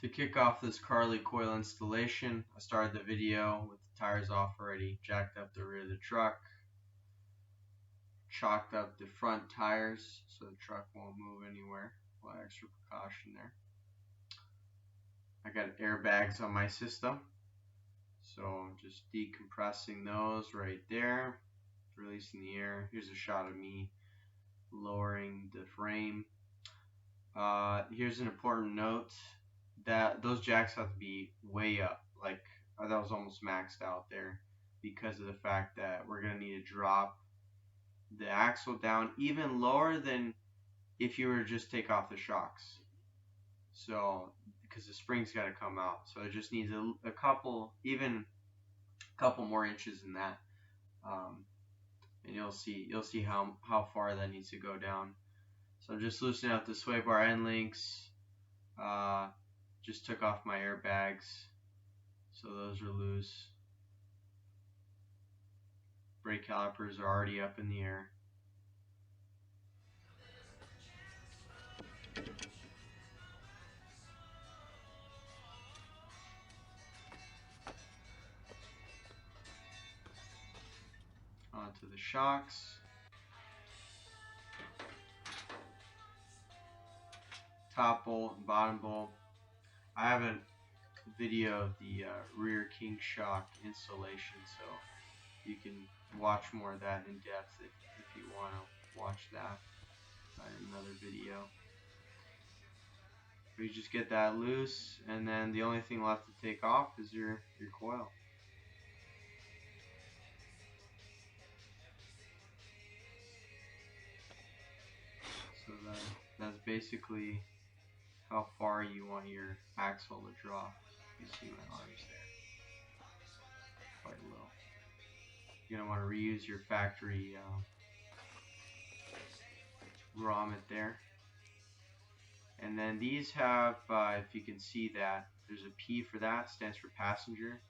To kick off this Carli coil installation, I started the video with the tires off already, jacked up the rear of the truck, chalked up the front tires so the truck won't move anywhere. A lot of extra precaution there. I got airbags on my system, so I'm just decompressing those right there, releasing the air. Here's a shot of me lowering the frame. Here's an important note, that those jacks have to be way up, like that was almost maxed out there, because of the fact that we're going to need to drop the axle down even lower than if you were to just take off the shocks. So because the spring's got to come out, so it just needs a couple more inches than that, and you'll see how far that needs to go down. So I'm just loosening out the sway bar end links. Just took off my airbags, so those are loose. Brake calipers are already up in the air. Onto the shocks. Top bolt and bottom bolt. I have a video of the rear king shock installation, so you can watch more of that in depth if you want to watch that in another video. But you just get that loose, and then the only thing left to take off is your coil. So that's basically how far you want your axle to drop. You see my arms there, quite low. You're going to want to reuse your factory grommet there. And then these have, if you can see that, there's a P for that, stands for passenger.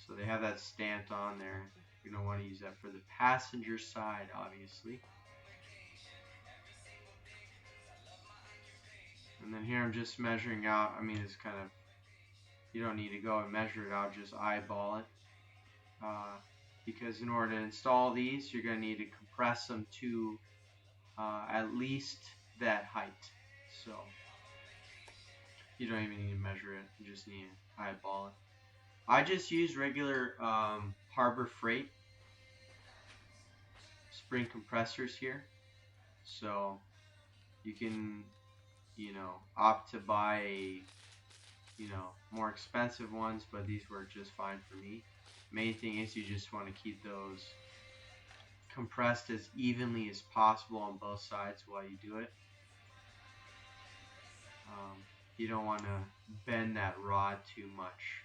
So they have that stamped on there. You're going to want to use that for the passenger side, obviously. And then here I'm just measuring out. I mean, it's kind of, you don't need to go and measure it out, just eyeball it. Because in order to install these, you're going to need to compress them to at least that height. So you don't even need to measure it, you just need to eyeball it. I just use regular Harbor Freight spring compressors here. So you can, opt to buy more expensive ones, but these work just fine for me. Main thing is you just want to keep those compressed as evenly as possible on both sides while you do it. You don't want to bend that rod too much,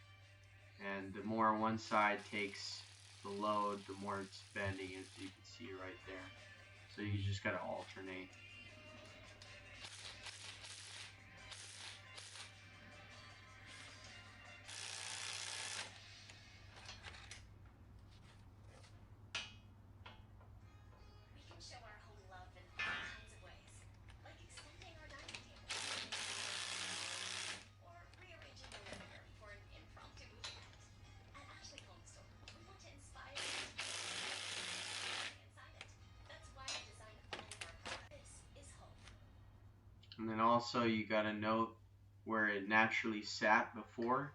and the more one side takes the load, the more it's bending, as you can see right there. So you just got to alternate. And then also you got to note where it naturally sat before.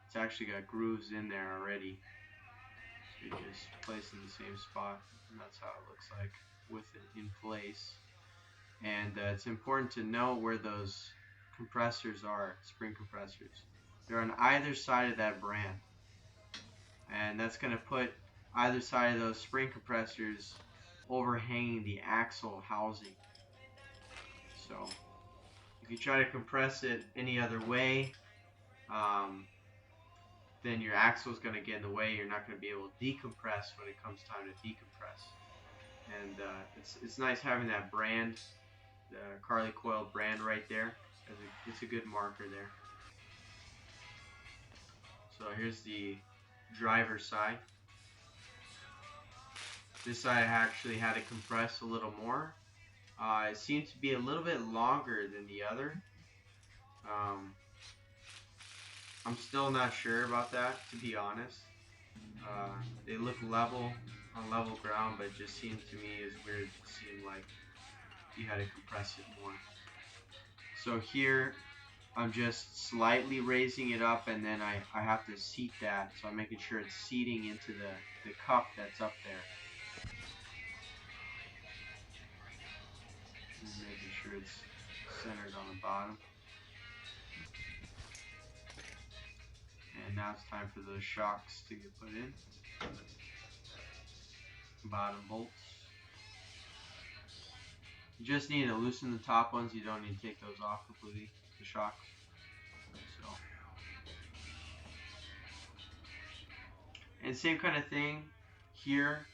It's actually got grooves in there already. So you just place it in the same spot, and that's how it looks like with it in place. And it's important to know where those compressors are, spring compressors. They're on either side of that brand. And that's going to put either side of those spring compressors overhanging the axle housing. So if you try to compress it any other way, then your axle is going to get in the way. You're not going to be able to decompress when it comes time to decompress. And it's nice having that brand, the Carli Coil brand right there. It's a good marker there. So here's the driver's side. This side actually had to compress a little more. It seemed to be a little bit longer than the other. I'm still not sure about that, to be honest. They look level on level ground, but it just seemed to me as weird. It seemed like you had to compress it more. So here I'm just slightly raising it up, and then I have to seat that, so I'm making sure it's seating into the cup that's up there. And making sure it's centered on the bottom. And now it's time for those shocks to get put in. Bottom bolts. You just need to loosen the top ones. You don't need to take those off completely, the shocks. So, and same kind of thing here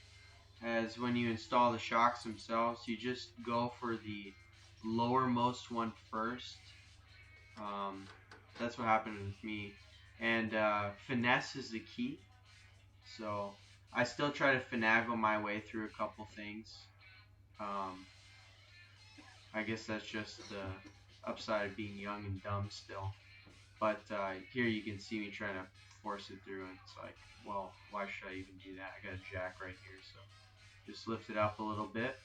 as when you install the shocks themselves. You just go for the lowermost one first. That's what happened with me. And finesse is the key. So I still try to finagle my way through a couple things. I guess that's just the upside of being young and dumb still. But here you can see me trying to force it through, and it's like, well, why should I even do that? I got a jack right here, so just lift it up a little bit,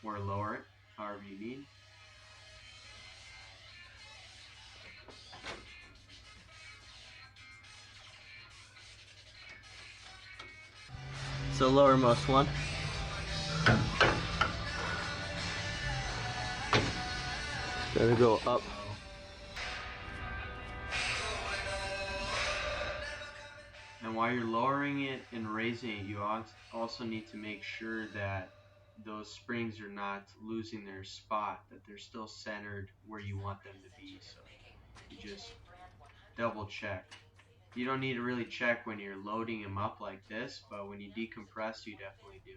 or lower it, however you need. So lowermost one. Gotta go up. And while you're lowering it and raising it, you also need to make sure that those springs are not losing their spot, that they're still centered where you want them to be. So you just double check. You don't need to really check when you're loading them up like this, but when you decompress, you definitely do.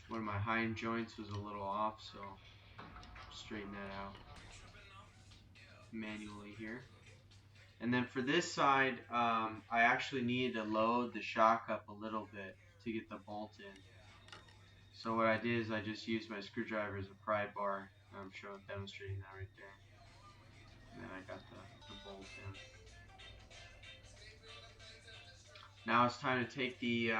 One of my hind joints was a little off, so straighten that out manually here. And then for this side, I actually needed to load the shock up a little bit to get the bolt in. So what I did is I just used my screwdriver as a pry bar. I'm demonstrating that right there. And then I got the bolt in. Now it's time to take the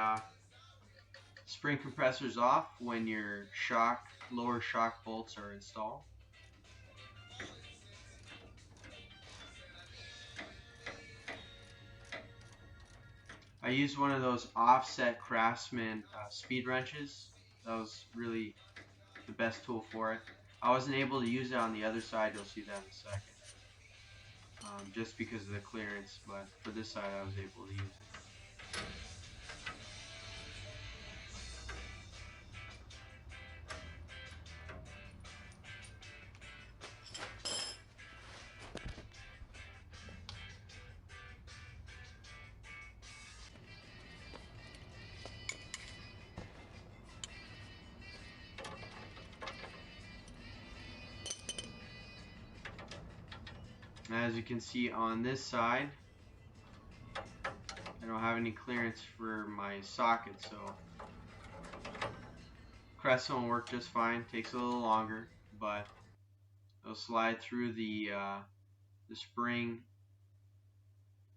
spring compressors off when your lower shock bolts are installed. I used one of those offset Craftsman speed wrenches. That was really the best tool for it. I wasn't able to use it on the other side. You'll see that in a second. Just because of the clearance, but for this side I was able to use it. As you can see on this side, I don't have any clearance for my socket, so Crestone will work just fine. Takes a little longer, but it'll slide through the spring,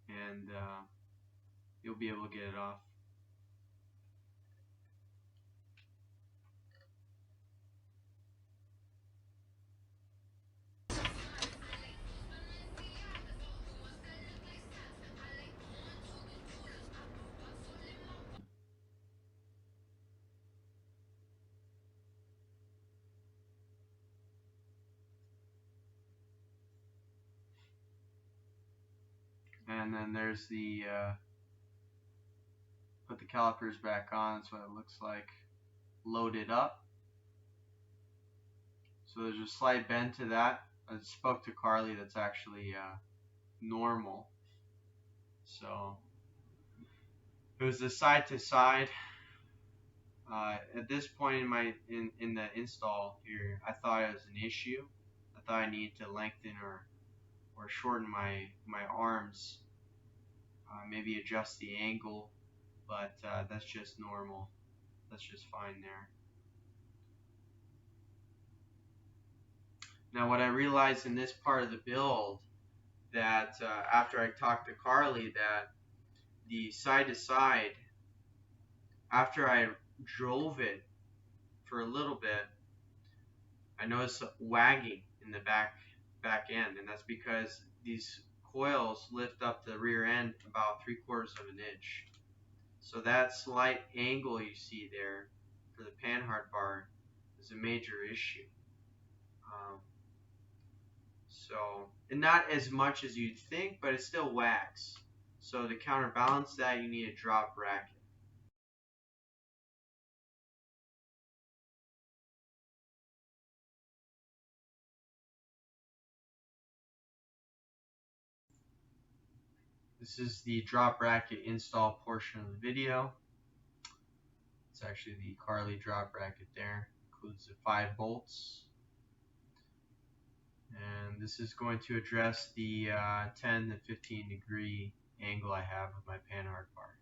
and you'll be able to get it off. And then there's the put the calipers back on. That's what it looks like. Load it up. So there's a slight bend to that. I spoke to Carly. That's actually normal. So it was the side to side. At this point in the install here, I thought it was an issue. I thought I needed to lengthen or shorten my arms. Maybe adjust the angle, but that's just normal. That's just fine there. Now what I realized in this part of the build, that after I talked to Carli, that the side to side, after I drove it for a little bit, I noticed wagging in the back end, and that's because these coils lift up the rear end about 3/4 of an inch. So that slight angle you see there for the panhard bar is a major issue. And not as much as you'd think, but it still wags. So to counterbalance that, you need a drop bracket. This is the drop bracket install portion of the video. It's actually the Carli drop bracket there. Includes the 5 bolts. And this is going to address the 10 to 15 degree angle I have with my panhard bar.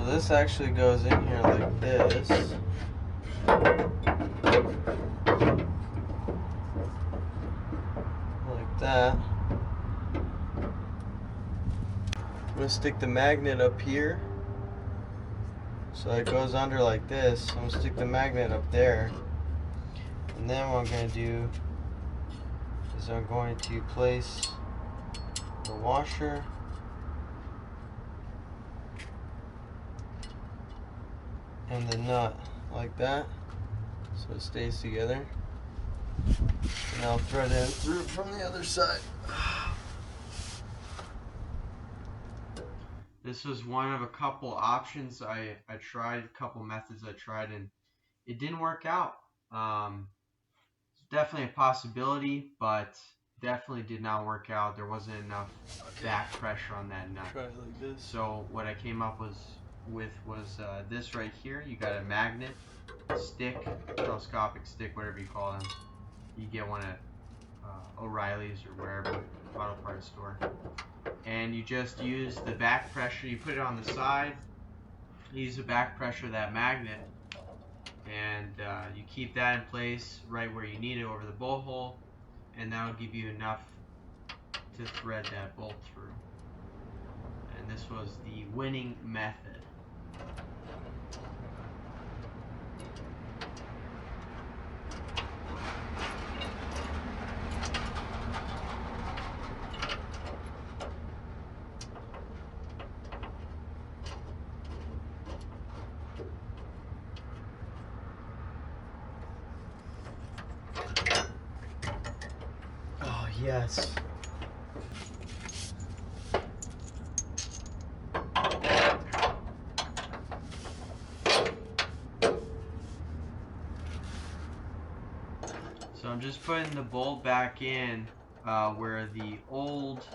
This actually goes in here like this. Like that. I'm going to stick the magnet up here. So it goes under like this. I'm going to stick the magnet up there. And then what I'm going to do is I'm going to place the washer and the nut like that, so it stays together. And I'll thread it through from the other side. This was one of a couple options I tried, a couple methods I tried, and it didn't work out. It's definitely a possibility, but definitely did not work out. There wasn't enough back pressure on that nut. Try it like this. So what I came up with was this right here. You got a magnet stick, telescopic stick, whatever you call them. You get one at O'Reilly's or wherever, auto parts store. And you just use the back pressure. You put it on the side. Use the back pressure of that magnet, and you keep that in place right where you need it over the bolt hole, and that will give you enough to thread that bolt through. And this was the winning method. Oh, yes. So I'm just putting the bolt back in where the old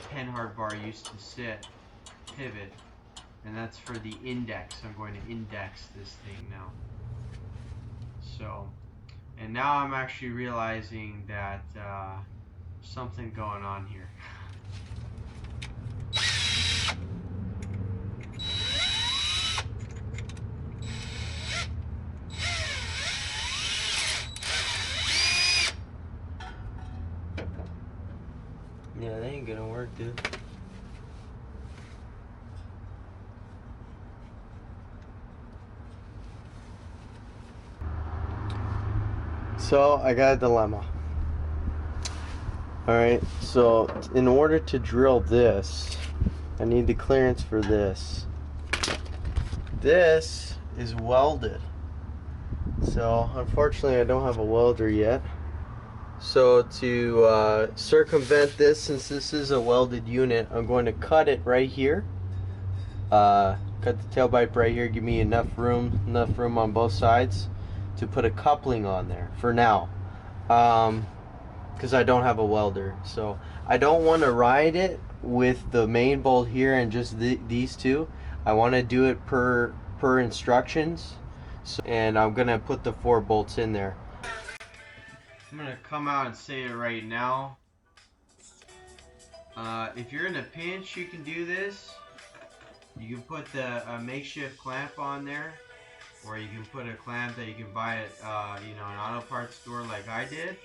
panhard bar used to sit, pivot, and that's for the index. I'm going to index this thing now. So, and now I'm actually realizing that something going on here. Yeah, that ain't gonna work, dude. So I got a dilemma. Alright, so in order to drill this, I need the clearance for this. This is welded. So unfortunately I don't have a welder yet. So to circumvent this, since this is a welded unit, I'm going to cut it right here. Cut the tailpipe right here, give me enough room on both sides to put a coupling on there for now. Because I don't have a welder. So I don't want to ride it with the main bolt here and just these two. I want to do it per instructions. So, and I'm going to put the 4 bolts in there. I'm going to come out and say it right now. If you're in a pinch, you can do this. You can put the makeshift clamp on there, or you can put a clamp that you can buy at an auto parts store like I did.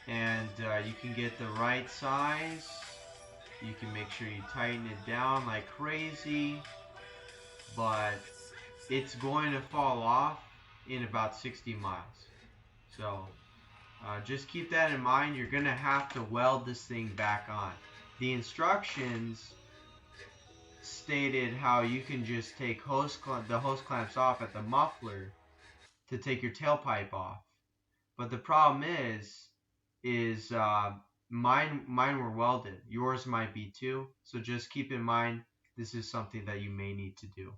And you can get the right size. You can make sure you tighten it down like crazy, but it's going to fall off in about 60 miles. So just keep that in mind. You're going to have to weld this thing back on. The instructions stated how you can just take the hose clamps off at the muffler to take your tailpipe off. But the problem is mine were welded. Yours might be too. So just keep in mind this is something that you may need to do.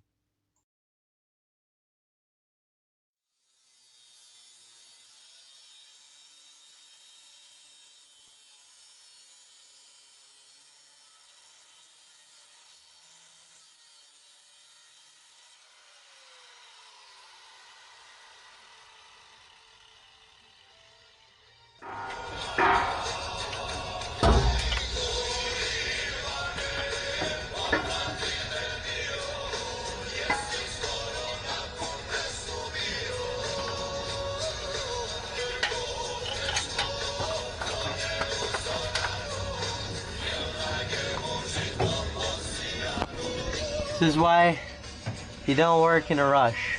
This is why you don't work in a rush.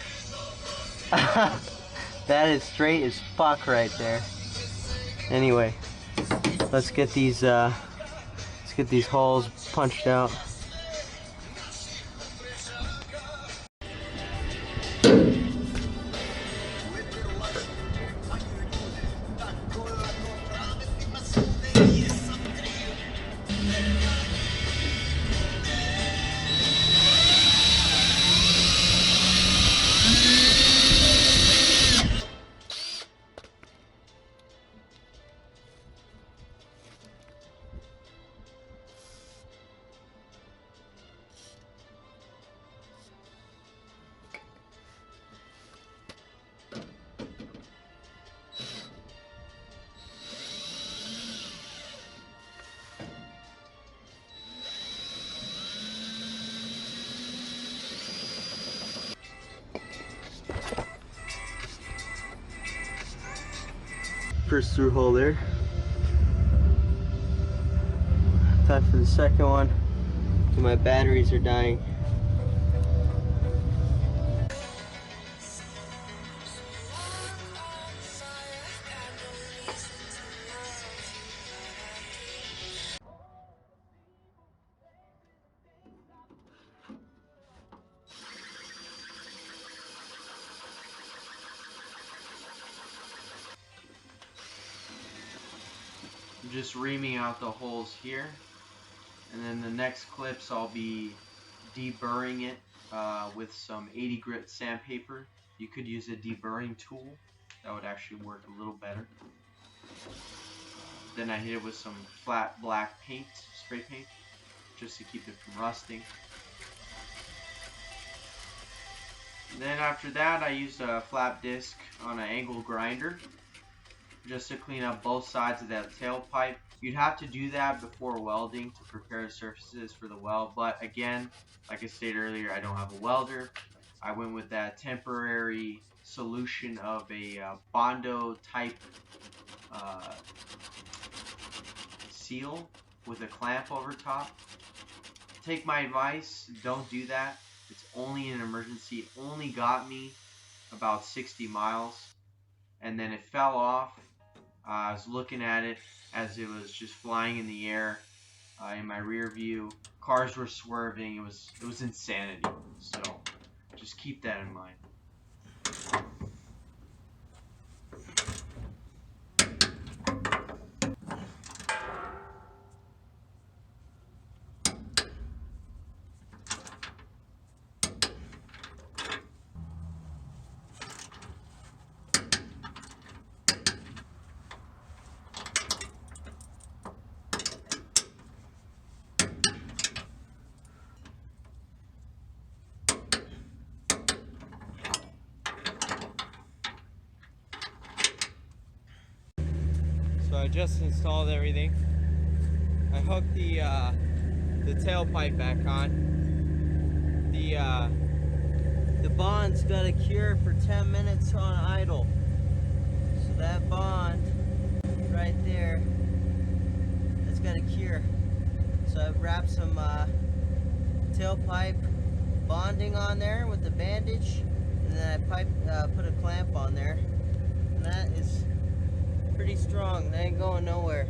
That is straight as fuck right there. Anyway, let's get these holes punched out. First through hole there. Time for the second one. My batteries are dying. I'm just reaming out the holes here, and then the next clips I'll be deburring it with some 80 grit sandpaper. You could use a deburring tool. That would actually work a little better. Then I hit it with some flat black paint, spray paint, just to keep it from rusting. And then after that I used a flat disc on an angle grinder just to clean up both sides of that tailpipe. You'd have to do that before welding to prepare the surfaces for the weld, but again, like I stated earlier, I don't have a welder. I went with that temporary solution of a Bondo type seal with a clamp over top. Take my advice, don't do that. It's only an emergency. It only got me about 60 miles, and then it fell off. I was looking at it as it was just flying in the air in my rear view. Cars were swerving. It was insanity. So just keep that in mind. So I just installed everything. I hooked the tailpipe back on. The bond's got a cure for 10 minutes on idle. So that bond right there, it's got a cure. So I've wrapped some tailpipe bonding on there with the bandage, and then I put a clamp on there, and that is pretty strong. That ain't going nowhere.